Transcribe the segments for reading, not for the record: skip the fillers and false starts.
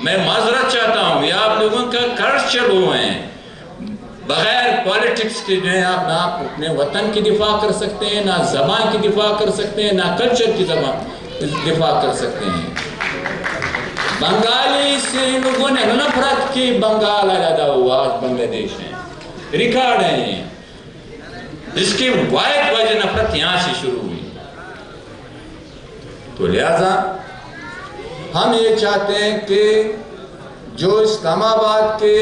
میں معذرت چاہتا ہوں، یہ آپ لوگوں کا کلچر ہوئے ہیں، بغیر پالیٹکس کے جو ہے آپ نہ اپنے وطن کی دفاع کر سکتے ہیں، نہ زبان کی دفاع کر سکتے ہیں، نہ کلچر کی دفاع کر سکتے ہیں۔ بنگالی سے لوگوں نے نفرت کی، بنگال علیحدہ ہوا، آج بنگلہ دیش ہے، ریکارڈ ہے یہ، اس کی واحد وجہ نفرت یہاں سے شروع ہوئی۔ تو لہذا ہم یہ چاہتے ہیں کہ جو اسلام آباد کے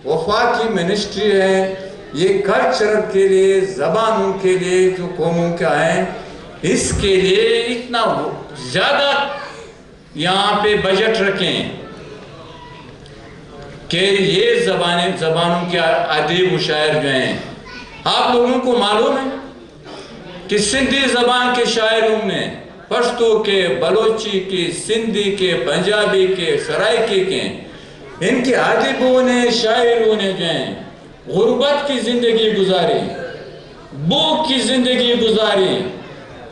وفاقی منسٹری ہے، یہ کلچر کے لیے، زبانوں کے لیے، جو قوموں کا ہے، اس کے لیے اتنا زیادہ یہاں پہ بجٹ رکھیں کہ یہ زبانوں کے ادیب و شاعر جو ہیں، آپ لوگوں کو معلوم ہے کہ سندھی زبان کے شاعروں نے، پشتو کے، بلوچی کے، سندھی کے، پنجابی کے، سرائکی کے، ان کے ادیبوں نے، شاعروں نے جو ہیں غربت کی زندگی گزاری، بھوک کی زندگی گزاری،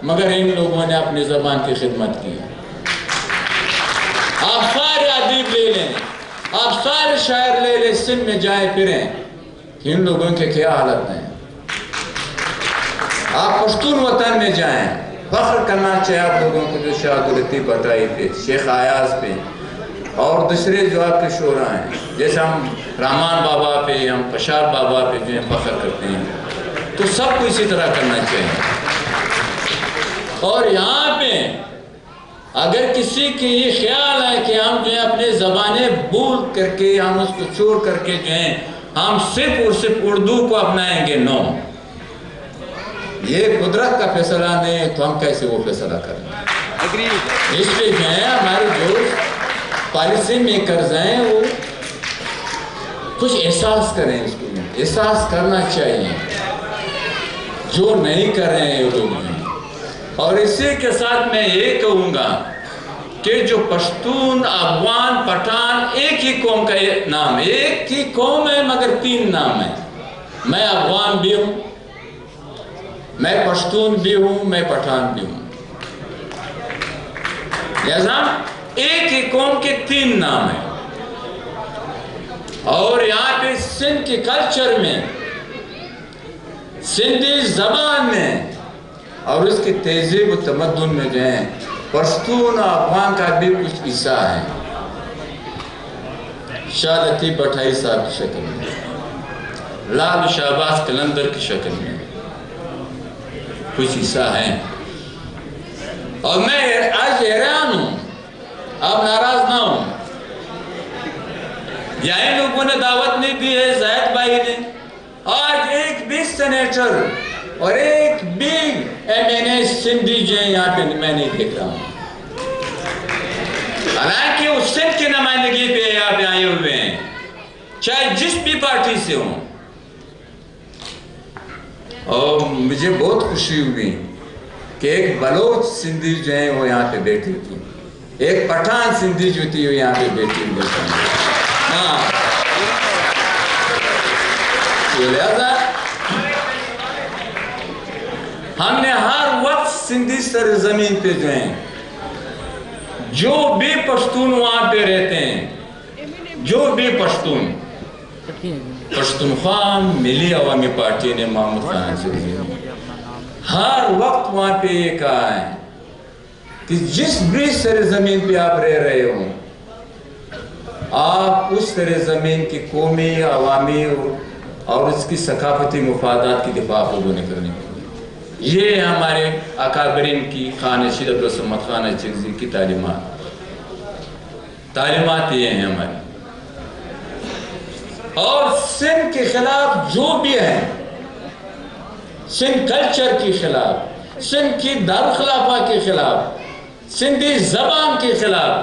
مگر ان لوگوں نے اپنی زبان کی خدمت کی۔ آپ سارے ادیب لے لیں، آپ سارے شاعر لے لیں، سندھ میں جائیں پھریں، کہ ان لوگوں کے کیا حالت ہیں۔ آپ پشتون وطن میں جائیں، فخر کرنا چاہیے آپ لوگوں کو جو شاہ گلتی بتائی پہ، شیخ آیاز پہ، اور دوسرے جو آپ کے شعراء ہیں، جیسے ہم رحمان بابا پہ، ہم پشار بابا پہ جو ہیں فخر کرتے ہیں، تو سب کو اسی طرح کرنا چاہیے۔ اور یہاں پہ اگر کسی کی یہ خیال ہے کہ ہم جو ہے اپنے زبانیں بھول کر کے، ہم اس کو چھوڑ کر کے جو ہیں ہم صرف اور صرف اردو کو اپنائیں گے، نو، یہ قدرت کا فیصلہ نہیں ہے، تو ہم کیسے وہ فیصلہ کریں؟ اس پہ جو ہے ہمارے جو پالیسی میکرز ہیں وہ کچھ احساس کریں، اس کو احساس کرنا چاہیے، جو نہیں کر رہے ہیں یہ لوگ ہیں۔ اور اسی کے ساتھ میں یہ کہوں گا کہ جو پشتون، افغان، پٹھان ایک ہی قوم کا نام ہے، ایک ہی قوم ہے مگر تین نام ہے۔ میں افغان بھی ہوں، میں پشتون بھی ہوں، میں پٹھان بھی ہوں، لہذا ایک ہی قوم کے تین نام ہیں۔ اور یہاں پہ سندھ کے کلچر میں، سندھی زبان میں اور اس کی تہذیب و تمدن میں جو ہیں پشتون اور افغان کا بھی کچھ حصہ ہے۔ شاہ لطیف بھٹائی صاحب کی شکل میں، لال شہباز قلندر کی شکل میں کچھ حصہ ہے۔ اور میں آج حیران ہوں، آپ ناراض نہ ہوں، یا ان لوگوں نے دعوت نہیں دی ہے زاہد بھائی نے، آج ایک بھی سینیٹر اور ایک بھی ایم این اے سندھی جو ہے یہاں پہ میں نہیں دیکھ رہا ہوں، حالانکہ اس سندھ کی نمائندگی پہ یہاں پہ آئے ہوئے ہیں، چاہے جس بھی پارٹی سے ہوں۔ اور مجھے بہت خوشی ہوئی کہ ایک بلوچ سندھی جو ہے وہ یہاں پہ بیٹھی تھی، ایک پٹھان سندھی جو تھی وہ یہاں پہ بیٹھی ہوئی تھی۔ ہاں، لہذا ہم نے ہر وقت سندھی سرزمین پہ جو ہیں، جو بھی پشتون وہاں پہ رہتے ہیں، جو بھی پشتون، پشتونخوا ملی عوامی پارٹی نے محمود خان سے ہر وقت وہاں پہ یہ کہا ہے کہ جس بھی سرزمین پہ آپ رہ رہے ہوں، آپ اس سرزمین کی قومی، عوامی اور اس کی ثقافتی مفادات کی دفاع کو کرنے کے لیے یہ ہمارے اکابرین کی، خان رشید عبدالصمد خان اچکزئی کی تعلیمات یہ ہیں ہماری۔ اور سندھ کے خلاف جو بھی ہیں، سندھ کلچر کے خلاف، سندھ کی دارالخلافہ کے خلاف، سندھی زبان کے خلاف،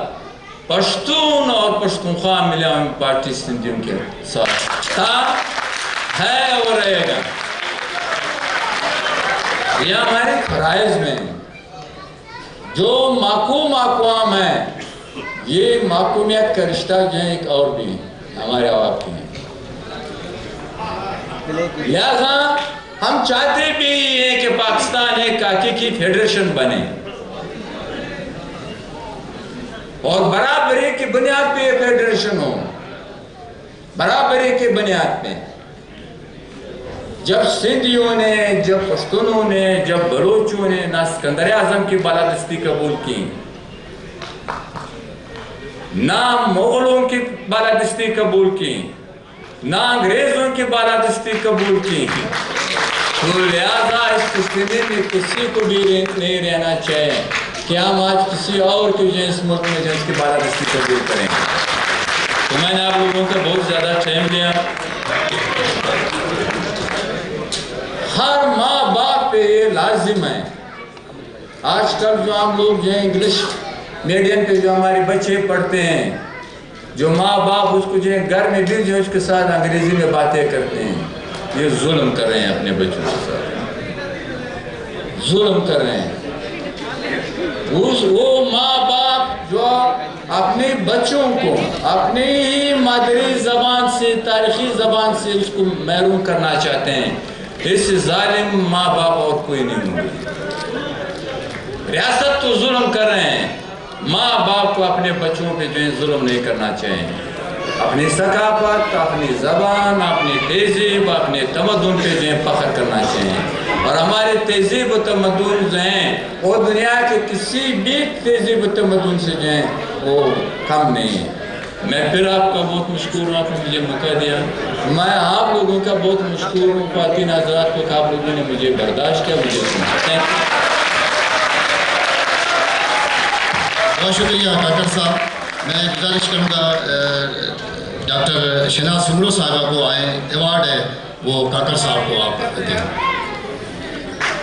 پشتون اور پشتونخوا ملی عوامی پارٹی سندھیوں کے ساتھ تھا، ہے اور رہے گا۔ یہ ہمارے فرائض میں جو محکوم اقوام ہیں، یہ محکومیت کا رشتہ جو ہے ایک اور بھی ہمارے عوام کے ہیں، لہذا ہم چاہتے بھی ہیں کہ پاکستان ایک حقیقی فیڈریشن بنے، اور برابری کی بنیاد پہ فیڈریشن ہو برابری کے بنیاد پہ. جب سندھیوں نے، جب پشتونوں نے، جب بلوچوں نے نہ سکندر اعظم کی بالادستی قبول کی، نہ مغلوں کی بالادستی قبول کی، نہ انگریزوں کی بالادستی قبول کی، تو لہذا اس سلسلے میں کسی کو بھی نہیں رہنا چاہیے کہ ہم آج کسی اور کی جنس ملک میں جنس کی بالادستی قبول کریں. تو میں نے آپ لوگوں کا بہت زیادہ ٹائم لیا. ہر ماں باپ پہ یہ لازم ہے. آج کل جو ہم لوگ جو ہیں انگلش میڈیم پہ جو ہمارے بچے پڑھتے ہیں، جو ماں باپ اس کو جو ہے گھر میں بھی جو اس کے ساتھ انگریزی میں باتیں کرتے ہیں، یہ ظلم کر رہے ہیں اپنے بچوں کے ساتھ، ظلم کر رہے ہیں. وہ ماں باپ جو اپنے بچوں کو اپنی ہی مادری زبان سے، تاریخی زبان سے اس کو محروم کرنا چاہتے ہیں، اس سے ظالم ماں باپ اور کوئی نہیں ہوگی. ریاست تو ظلم کر رہے ہیں، ماں باپ کو اپنے بچوں پہ جو ہے ظلم نہیں کرنا چاہیے. اپنی ثقافت، اپنی زبان، اپنی تہذیب، اپنے تمدن پہ جو ہے فخر کرنا چاہیے. اور ہمارے تہذیب و تمدن جو ہیں وہ دنیا کے کسی بھی تہذیب و تمدن سے جو ہیں وہ کم نہیں ہے. میں پھر آپ کا بہت مشکور ہوں، آپ نے مجھے موقع دیا. میں آپ لوگوں کا بہت مشکور ہوں، خواتین حضرات کو، کہ آپ لوگوں نے مجھے برداشت کیا، مجھے سنا. بہت شکریہ ڈاکٹر صاحب. میں گزارش کروں گا ڈاکٹر شہناز سمرو صاحبہ کو آئیں، ایوارڈ ہے وہ کاکڑ صاحب کو آپ دیں.